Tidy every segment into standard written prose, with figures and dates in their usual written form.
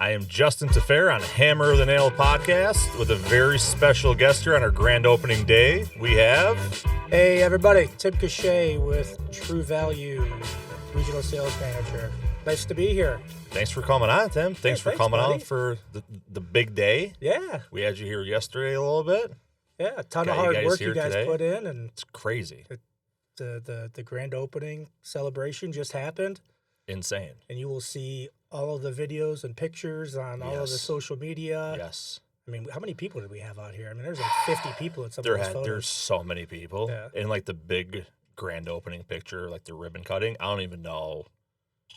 I am Justin Taffer on Hammer of the Nail podcast with a very special guest here on our grand opening day. We have... Hey everybody, Tim Cachet with True Value, Regional Sales Manager. Nice to be here. Thanks for coming on, Tim. Thanks for coming buddy. on for the big day. Yeah. We had you here yesterday a little bit. Yeah, a ton Got of you hard guys work here you guys today. put in, and It's crazy. the grand opening celebration just happened, Insane. and you will see all of the videos and pictures on all of the Yes. social media. Yes. I mean, how many people did we have out here? I mean, there's like 50 people at some of those photos. There's so many people. Yeah. And like the big grand opening picture, like the ribbon cutting, I don't even know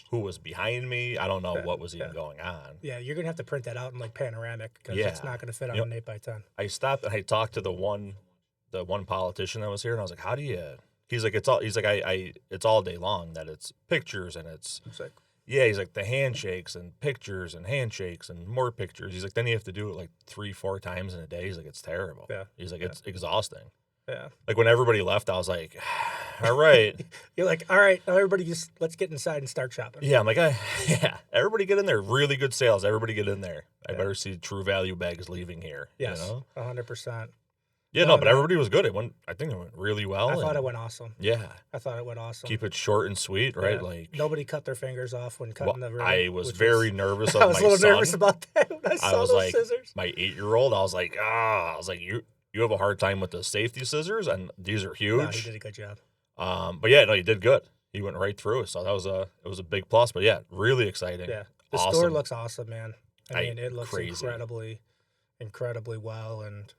who was behind me. I don't know what was even going on. Yeah, you're going to have to print that out in like panoramic because Yeah. it's not going to fit on You an 8x10. I stopped and I talked to the one politician that was here, and I was like, "How do you?" He's like, "It's all." He's like, It's all day long that it's pictures and it's." It's like, Yeah, he's like the handshakes and pictures and handshakes and more pictures. He's like, then you have to do it like 3-4 times in a day. He's like, it's terrible. Yeah. He's like, it's exhausting. yeah. Like when everybody left, I was like, all right. You're like, all right, now everybody just let's get inside and start shopping. Yeah, I'm like, yeah, everybody get in there. Really good sales. Everybody get in there. I better see True Value bags leaving here. Yes, You know? 100%. Yeah, no, but everybody was good. I think it went really well. I thought it went awesome. Yeah. I thought it went awesome. Keep it short and sweet, right? Yeah. Like Nobody cut their fingers off when cutting the ribbon. I was which very nervous of I was my a little son. nervous about that when I saw was those like, scissors. My 8-year-old, I was like, you have a hard time with the safety scissors, and these are huge. No, he did a good job. But yeah, no, you did good. He went right through it, so it was a big plus. But yeah, really exciting. Yeah, the awesome. store looks awesome, man. I mean, it looks crazy. incredibly well, and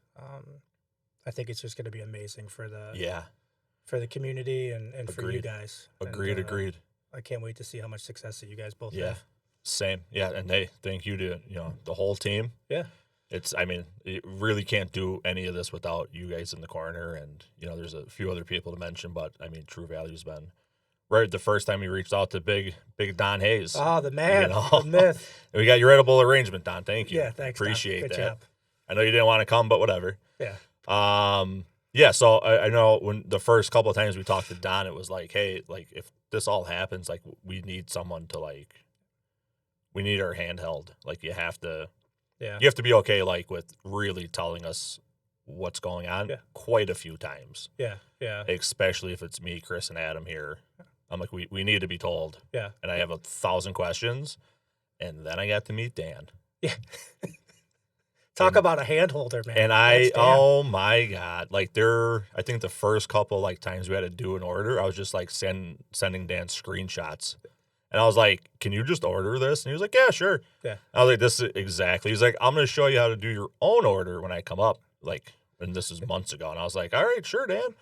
I think it's just going to be amazing for the community and for you guys. Agreed. I can't wait to see how much success that you guys both Yeah, have. same. Yeah, and thank you to the whole team. Yeah. You really can't do any of this without you guys in the corner, and there's a few other people to mention, but I mean, True Value's been right the first time we reached out to big Don Hayes. Oh, the man, the myth. We got your edible arrangement, Don. Thank you. Yeah, thanks. Appreciate Don. Good that. job. I know you didn't want to come, but whatever. Yeah. Yeah. So I know when the first couple of times we talked to Don, it was like, hey, like if this all happens, like we need someone to we need our handheld. Like you have to be okay, like with really telling us what's going on quite a few times. Yeah. Yeah. Especially if it's me, Chris, and Adam here. I'm like, we need to be told. Yeah. And I have 1,000 questions, and then I got to meet Dan. Yeah. Talk about a hand holder, man. And oh my God, like I think the first couple times we had to do an order, I was just like sending Dan screenshots. And I was like, can you just order this? And he was like, yeah, sure. Yeah. I was like, this is exactly. He's like, I'm going to show you how to do your own order when I come up. And this is months ago. And I was like, all right, sure, Dan.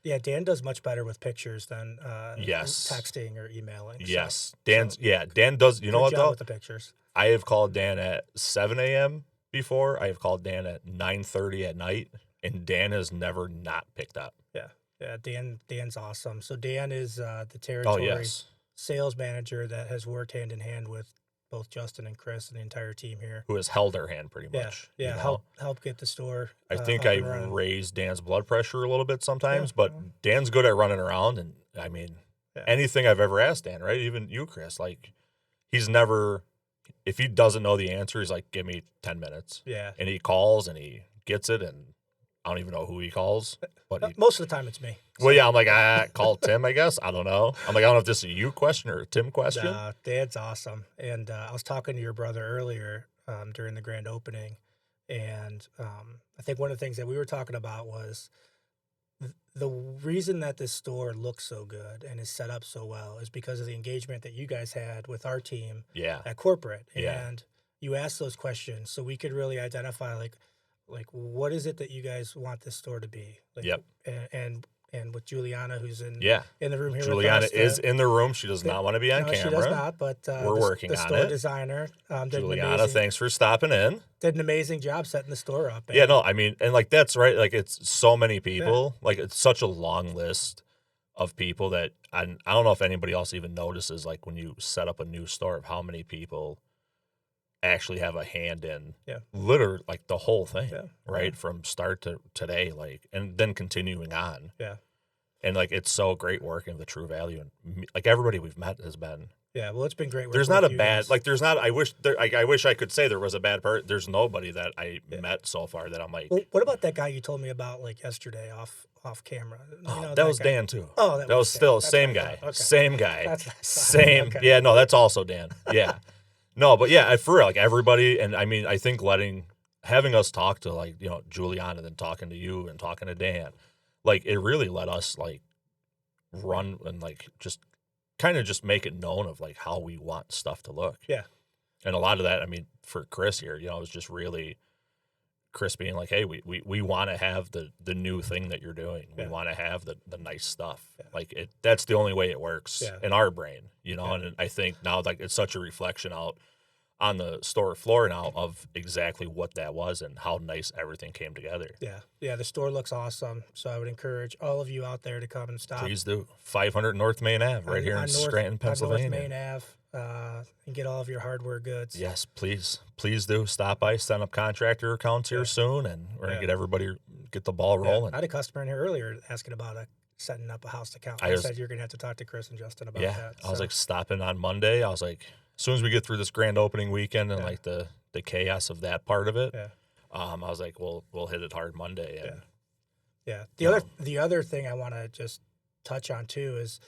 Yeah, Dan does much better with pictures than Yes. texting or emailing. Yes. Dan does. You know what, Good job though? with the pictures. I have called Dan at 7 a.m. before. I have called Dan at 9:30 at night, and Dan has never not picked up. Yeah. Yeah, Dan's awesome. So Dan is the territory sales manager that has worked hand in hand with both Justin and Chris and the entire team here. Who has held our hand pretty much. Yeah, help get the store. I think I raised Dan's blood pressure a little bit sometimes, but Dan's good at running around. And I mean, anything I've ever asked Dan, right? Even you, Chris, he's never, if he doesn't know the answer, he's like, give me 10 minutes. Yeah. And he calls and he gets it, and I don't even know who he calls. But most of the time it's me. Well, yeah, I'm like, call Tim, I guess. I don't know. I'm like, I don't know if this is a you question or a Tim question. No, Dan's awesome. And I was talking to your brother earlier during the grand opening, and I think one of the things that we were talking about was the reason that this store looks so good and is set up so well is because of the engagement that you guys had with our team at corporate. And you asked those questions so we could really identify, like what is it that you guys want this store to be? And with Juliana, who's in the room here Juliana with us. is in the room. She does not want to be on camera. She does not, but we're working on it. The store designer. Juliana, thanks for stopping in. Did an amazing job setting the store up. Yeah, no, I mean, and that's right. It's so many people. It's such a long list of people that I don't know if anybody else even notices, when you set up a new store, of how many people actually have a hand in literally the whole thing, right? From start to today, and then continuing on. Yeah. And it's so great working with the True Value, and everybody we've met has been Yeah, well, it's been great working There's not with a you bad guys. like. There's not. I wish I could say there was a bad part. There's nobody that I met so far that I'm like. Well, what about that guy you told me about like yesterday off camera? You know That that was guy. Dan too. Oh, that That was Dan. still That's same what I guy. thought. Okay. Same guy. That's what I thought. Same. Okay. Yeah, no, that's also Dan. Yeah. No, but yeah, for real, like everybody, and I mean, I think having us talk to like Juliana, then talking to you and talking to Dan, like it really let us like run and like just kind of just make it known of like how we want stuff to look. Yeah. And a lot of that, I mean, for Chris here, it was just really Chris being like, hey, we want to have the new thing that you're doing. Yeah. We want to have the nice stuff. Yeah. Like that's the only way it works in our brain, Yeah. And I think now like it's such a reflection out on the store floor now of exactly what that was and how nice everything came together. Yeah. Yeah. The store looks awesome. So I would encourage all of you out there to come and stop. Please do. 500 North Main Ave, right here in Scranton, Pennsylvania. On North Main Ave, and get all of your hardware goods. Yes, please. Please do. Stop by, set up contractor accounts here soon, and we're going to get the ball rolling. I had a customer in here earlier asking about setting up a house account. I said you're going to have to talk to Chris and Justin about that. I was like, stopping on Monday. I was like, as soon as we get through this grand opening weekend and like the chaos of that part of it, I was like, we'll hit it hard Monday. And, The other thing I want to just touch on too is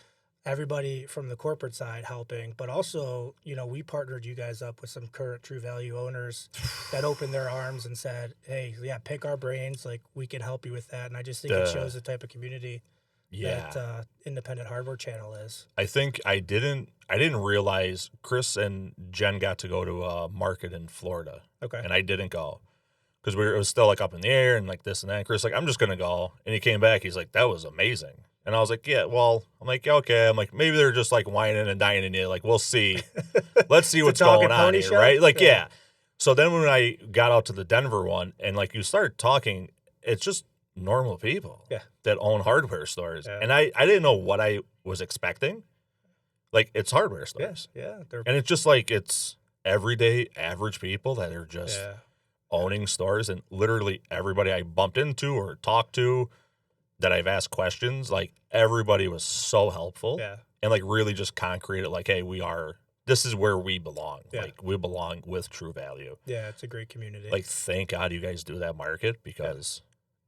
everybody from the corporate side helping, but also, we partnered you guys up with some current True Value owners that opened their arms and said, hey, pick our brains. Like we can help you with that. And I just think it shows the type of community that Independent Hardware Channel is. I think I didn't realize Chris and Jen got to go to a market in Florida. Okay. And I didn't go because it was still like up in the air and like this and that. And Chris like, I'm just going to go. And he came back. He's like, that was amazing. And I was like, yeah, well, I'm like, okay. I'm like, maybe they're just like whining and dining you. Like, we'll see. Let's see what's going on here, right? Like, yeah. So then when I got out to the Denver one and like you start talking, it's just normal people that own hardware stores. Yeah. And I didn't know what I was expecting. Like, it's hardware stores. Yeah. And it's just like, it's everyday average people that are just owning stores. And literally everybody I bumped into or talked to that I've asked questions, like everybody was so helpful. Yeah. And like really just concrete it like, hey, this is where we belong. Yeah. Like we belong with True Value. Yeah, it's a great community. Like, thank God you guys do that market because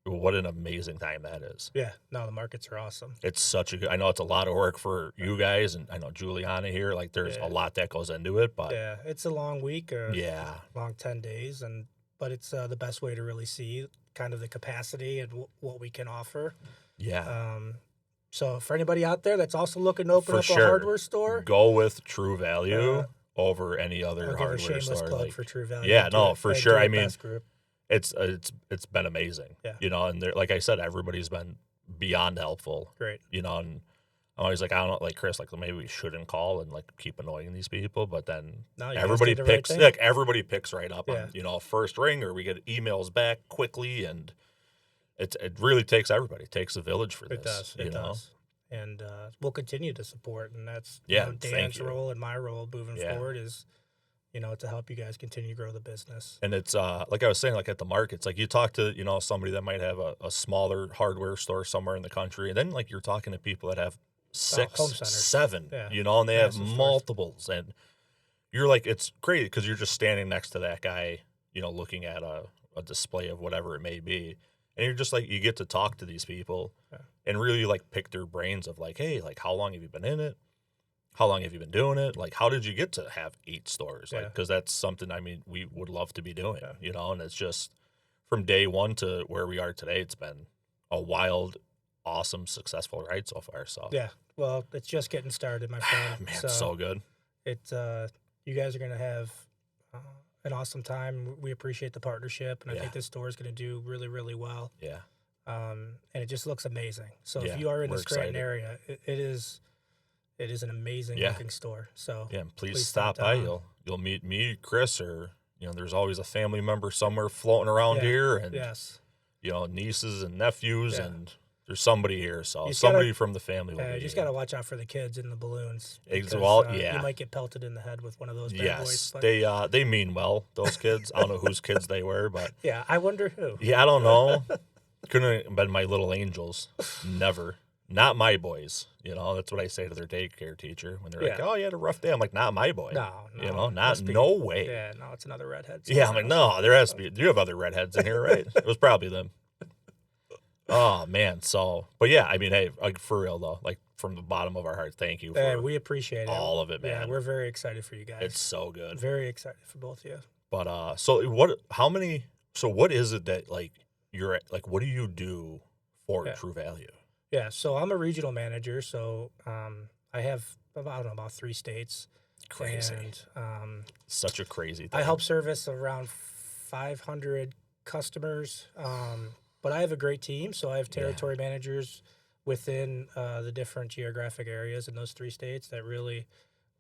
what an amazing time that is. Yeah, no, the markets are awesome. It's such a good, I know it's a lot of work for you guys, and I know Juliana here, like there's a lot that goes into it, but. Yeah, it's a long week, long 10 days, but it's the best way to really see kind of the capacity and what we can offer. Yeah. So for anybody out there that's also looking to open up a hardware store, go with True Value over any other hardware store. Plug for True Value. Yeah, no, for sure. I mean, it's been amazing. Yeah. And like I said, everybody's been beyond helpful. Great. And I'm always like, I don't know, like Chris, like maybe we shouldn't call and like keep annoying these people, but then everybody picks, like everybody picks right up on, first ring, or we get emails back quickly, and it really takes everybody. It takes a village for this. It does. And we'll continue to support, and that's Dan's role and my role moving forward is, to help you guys continue to grow the business. And it's like I was saying, like at the markets, like you talk to somebody that might have a smaller hardware store somewhere in the country, and then like you're talking to people that have 6, 7, and they have multiples, and you're like, it's great because you're just standing next to that guy, looking at a display of whatever it may be. And you're just like, you get to talk to these people and really like pick their brains of like, hey, like how long have you been in it? How long have you been doing it? Like, how did you get to have 8 stores? Like, because that's something, I mean, we would love to be doing, and it's just from day one to where we are today, it's been a wild, awesome, successful ride so far. So, well, it's just getting started, my friend. Man, so good. It's, you guys are going to have an awesome time. We appreciate the partnership, and I think this store is going to do really, really well. Yeah. And it just looks amazing. So if you are in the Scranton area, it is an amazing looking store. So please stop by. You'll meet me, Chris, or there's always a family member somewhere floating around here, and nieces and nephews, and there's somebody here. So somebody from the family will be. You just got to watch out for the kids in the balloons. Because, you might get pelted in the head with one of those bad boys. But. They mean well, those kids. I don't know whose kids they were, but I wonder who. Yeah, I don't know. Couldn't have been my little angels. Never. not my boys. You know, that's what I say to their daycare teacher when they're like, Yeah. "Oh, you had a rough day." I'm like, "Not my boy." No, You no, know, must be. no way. Yeah, no, it's another redhead Yeah, I'm somewhere like, else. no, there has to be. Do you have other redheads in here, right? It was probably them. Oh man, so but yeah, I mean, hey, like for real though, like from the bottom of our heart, thank you for We appreciate it. all of it, Yeah, man. we're very excited for you guys. It's so good. Very excited for both of you. But so what? How many? So what is it that like you're at, like? What do you do for Yeah. True Value? Yeah, so I'm a regional manager, so I have about, I don't know, about 3 states. Crazy. And Such a crazy thing. I help service around 500 customers. But I have a great team, so I have territory managers within the different geographic areas in those 3 states that really,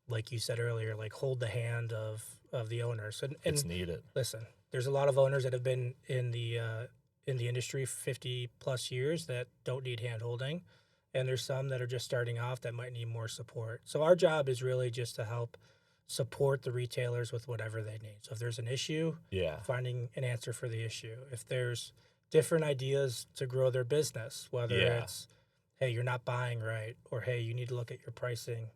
like you said earlier, like hold the hand of the owners. And It's needed. listen, there's a lot of owners that have been in the industry 50 plus years that don't need hand holding, and there's some that are just starting off that might need more support. So our job is really just to help support the retailers with whatever they need. So if there's an issue, finding an answer for the issue. If there's different ideas to grow their business, whether it's, hey, you're not buying right, or hey, you need to look at your pricing,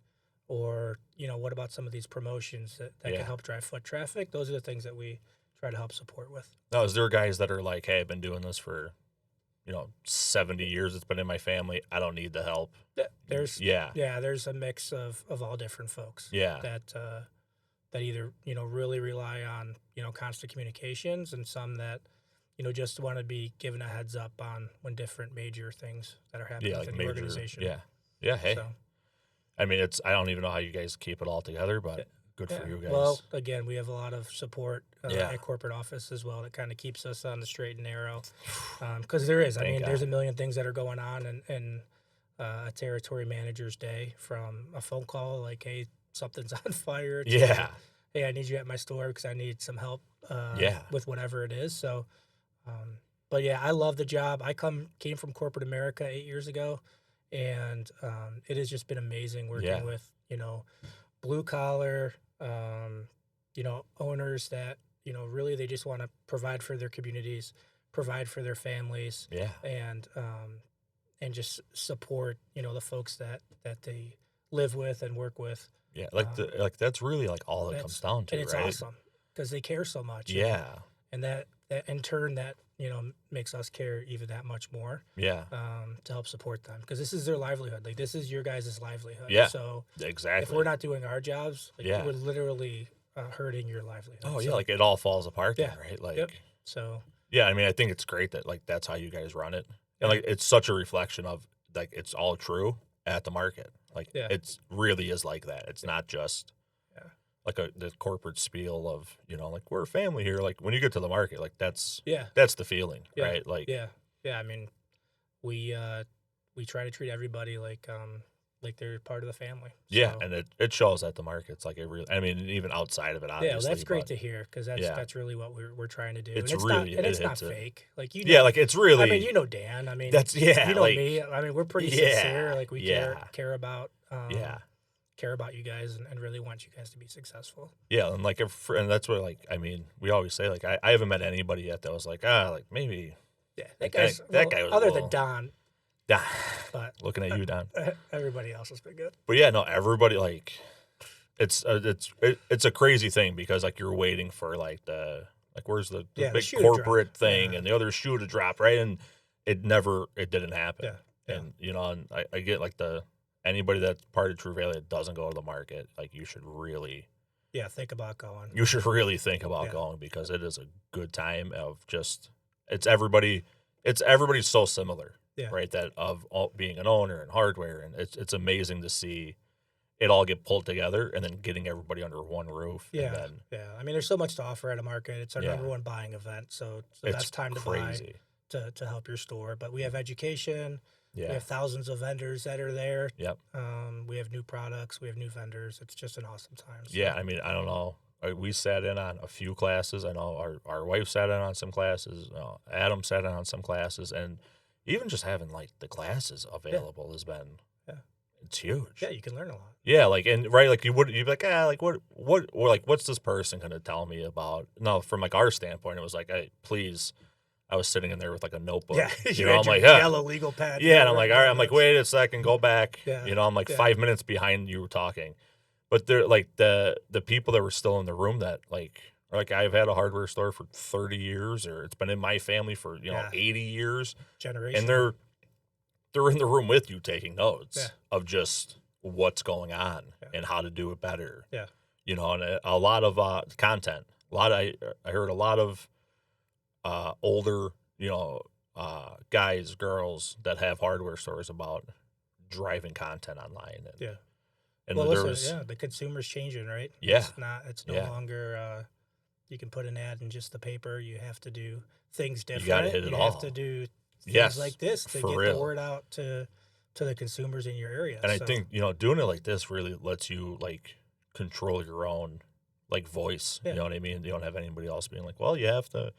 or, you know, what about some of these promotions that can help drive foot traffic? Those are the things that we try to help support with. Now, is there guys that are like, hey, I've been doing this for, 70 years. It's been in my family. I don't need the help. There's there's a mix of all different folks. That either, really rely on, constant communications, and some that, just want to be given a heads up on when different major things that are happening within the organization. Yeah. Hey, so, I mean, I don't even know how you guys keep it all together, but good for you guys. Well, again, we have a lot of support at corporate office as well that kind of keeps us on the straight and narrow. Because there's a million things that are going on in a territory manager's day, from a phone call like, hey, something's on fire, to, hey, I need you at my store because I need some help with whatever it is. So, but yeah, I love the job. I came from corporate America 8 years ago, and it has just been amazing working with, blue collar, owners that, really they just want to provide for their communities, provide for their families, and just support, the folks that they live with and work with. Yeah, that's really like all it comes down to, and it's right? awesome because they care so much. Yeah, and that in turn that makes us care even that much more. Yeah, to help support them, because this is their livelihood. Like, this is your guys' livelihood. Yeah, so exactly. If we're not doing our jobs, we're literally hurting your livelihood. Oh yeah, like it all falls apart then, right? Like, so yeah, I mean, I think it's great that like that's how you guys run it, and like it's such a reflection of like it's all true at the market. Like it's really is like that. It's not just like the corporate spiel of, like we're a family here. Like when you get to the market, like that's the feeling, right? Like I mean, we try to treat everybody like they're part of the family. Yeah, and it shows at the market. It's like it really. I mean, even outside of it, obviously. Yeah, well, that's great to hear, because that's really what we're trying to do. It's really it's not fake. Like like it's really. I mean, Dan. I mean, that's you know me. I mean, we're pretty sincere. Like we care about care about you guys, and really want you guys to be successful. Yeah, and like and that's what, like, I mean, we always say, like, I haven't met anybody yet that was like, like maybe that guy was other than Don. But looking at you, Don. Everybody else has been good. But yeah, no, everybody, like, it's a crazy thing, because like you're waiting for like where's the big corporate thing and the other shoe to drop, right? And it didn't happen. And and I get like anybody that's part of True Value that doesn't go to the market, like you should really think about going. You should really think about going, because it is a good time of just everybody's so similar. Right, that of all being an owner and hardware, and it's amazing to see it all get pulled together, and then getting everybody under one roof. I mean, there's so much to offer at a market. It's our number one buying event, so that's time to buy to help your store. But we have education. We have thousands of vendors that are there. We have new products. We have new vendors. It's just an awesome time. So. I mean, I don't know. We sat in on a few classes. I know our wife sat in on some classes. Adam sat in on some classes, and even just having like the classes available has been, it's huge. Yeah, you can learn a lot. Yeah, like, and right, like you'd be like, like what, or like, what's this person gonna tell me about? No, from like our standpoint, it was like, hey, please, I was sitting in there with like a notebook. Yeah, You know, had I'm your like, yellow legal pad. yeah, and I'm like, all right, I'm like, wait a second, go back. Yeah, You know, I'm like yeah. 5 minutes behind you talking. But they're like the people that were still in the room that like I've had a hardware store for 30 years, or it's been in my family for, Yeah. 80 years. Generation. And they're in the room with you taking notes Yeah. of just what's going on Yeah. and how to do it better. Yeah. You know, and a lot of content. I heard a lot of older, guys, girls that have hardware stores about driving content online. And, Yeah. and Well, there listen, was, yeah, the consumer's changing, right? Yeah. It's no Yeah. longer you can put an ad in just the paper. You have to do things different. You gotta hit it You all. have to do things Yes, like this to for get real. the word out to the consumers in your area. And I So, think, doing it like this really lets you like control your own like voice. Yeah. You know what I mean? You don't have anybody else being like, well, you have to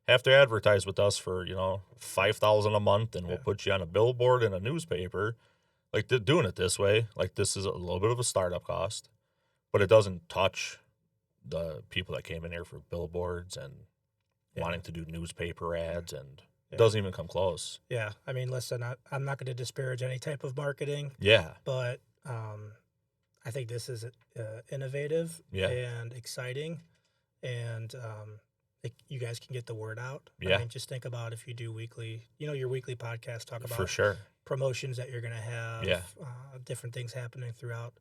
advertise with us for, $5,000 a month, and we'll Yeah. put you on a billboard in a newspaper. Like doing it this way, like this is a little bit of a startup cost, but it doesn't touch the people that came in here for billboards and Yeah. wanting to do newspaper ads, and Yeah. it doesn't even come close. yeah, I mean, listen, I'm not going to disparage any type of marketing, Yeah. but I think this is innovative Yeah. and exciting, and you guys can get the word out. Yeah. I mean, just think about if you do weekly, your weekly podcast, talk about For sure. promotions that you're going to have, Yeah. Different things happening throughout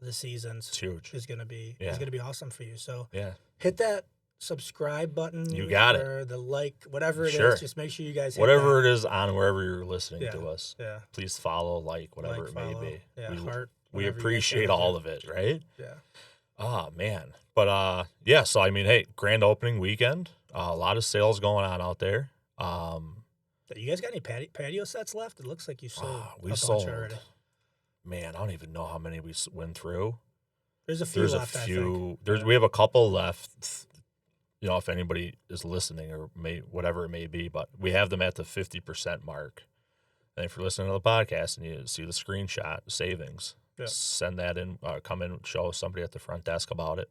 the seasons It's huge. is going to be Yeah. awesome for you. So Yeah. hit that subscribe button. You got it. or the like, whatever it Sure. is. Just make sure you guys hit Whatever that. it is on wherever you're listening Yeah. to us, Yeah. please follow, whatever Like, it may follow. be. Yeah. We, Heart. we whatever you guys appreciate gotta all do. of it, right? Yeah. Oh, man. But, yeah, so, I mean, hey, grand opening weekend. A lot of sales going on out there. You guys got any patio sets left? It looks like you sold We a bunch sold. already. Man, I don't even know how many we went through. There's a few There's left, a I few. think. We have a couple left. If anybody is listening or whatever it may be, but we have them at the 50% mark. And if you're listening to the podcast and you see the screenshot savings, Yeah. send that in. Come in, show somebody at the front desk about it.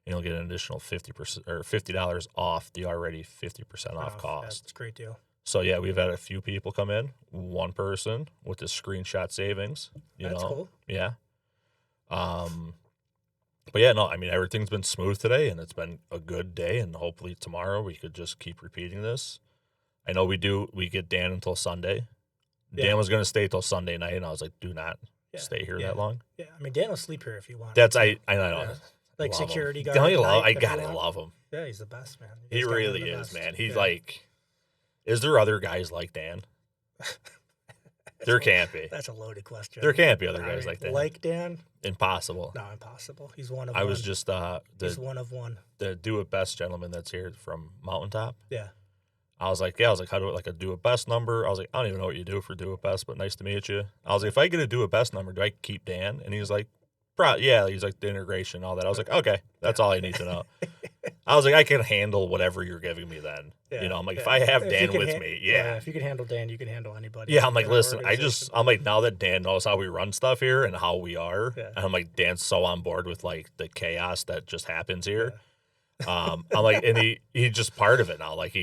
You'll get an additional 50% or $50 off the already 50% off cost. That's a great deal. So yeah, we've had a few people come in. One person with the screenshot savings. That's cool. Yeah. But yeah, no, I mean, everything's been smooth today, and it's been a good day, and hopefully tomorrow we could just keep repeating this. I know we get Dan until Sunday. Yeah. Dan was going to stay till Sunday night, and I was like, do not Yeah. stay here Yeah. that long. Yeah. I mean, Dan will sleep here if you want. That's, him I to. know. Yeah. Like Love him. security guard. Don't you at love? night I if you gotta want. love him. Yeah, he's the best, man. You He guys got really him the is, best. man. He's Yeah. like, is there other guys like Dan? There can't be. That's a loaded question. There can't be other I guys mean, like Dan. Like Dan? Impossible. No, impossible. He's one of I one. was just He's one of one. the do it best gentleman that's here from Mountaintop. Yeah. I was like, how do it like a do it best number? I was like, I don't even know what you do for do it best, but nice to meet you. I was like, if I get a do it best number, do I keep Dan? And he was like, yeah. He's like the integration and all that. I was like, okay, that's all I need to know. I was like, I can handle whatever you're giving me then. Yeah, I'm like, if yeah. I have If Dan you can with me, yeah. If you can handle Dan, you can handle anybody. Yeah, I'm like, in our listen, organization. I'm like, now that Dan knows how we run stuff here and how we are, Yeah. and I'm like, Dan's so on board with like the chaos that just happens here. I'm like, and he's just part of it now. Like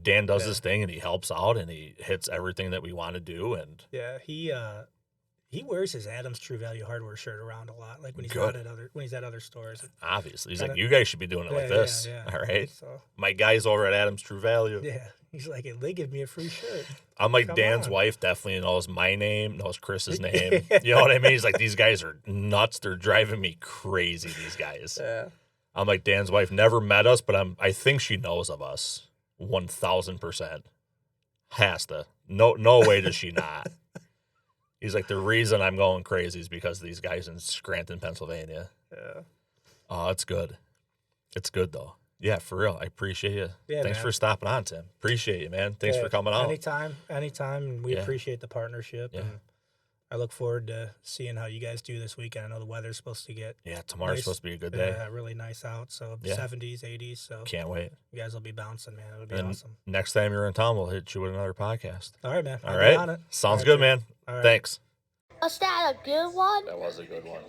Dan does this thing and he helps out and he hits everything that we want to do. And Yeah, he wears his Adams True Value hardware shirt around a lot, like when he's Good. out at when he's at other stores. obviously, he's Kinda- like, you guys should be doing it like this. Yeah. All right. So My guys over at Adams True Value. yeah, he's like, they give me a free shirt. I'm like, Come Dan's on. wife definitely knows my name, knows Chris's name. You know what I mean? He's like, these guys are nuts. They're driving me crazy, these guys. Yeah. I'm like, Dan's wife never met us, but I think she knows of us 1,000%. Has to. No way does she not. He's like, the reason I'm going crazy is because of these guys in Scranton, Pennsylvania. Yeah. Oh, it's good. It's good, though. Yeah, for real. I appreciate you. Yeah, Thanks man. for stopping on, Tim. Appreciate you, man. Thanks Yeah, for coming out. Anytime. And we Yeah. appreciate the partnership. Yeah. And I look forward to seeing how you guys do this weekend. I know the weather's supposed to get Yeah, tomorrow's nice. supposed to be a good day. really nice out. So Yeah. 70s, 80s. So Can't wait. you guys will be bouncing, man. It'll be And awesome. next time you're in town, we'll hit you with another podcast. All right, man. All I'll be right? on it. Sounds All right, good, man. man. All right. Thanks. Was that a good one? That was a good one.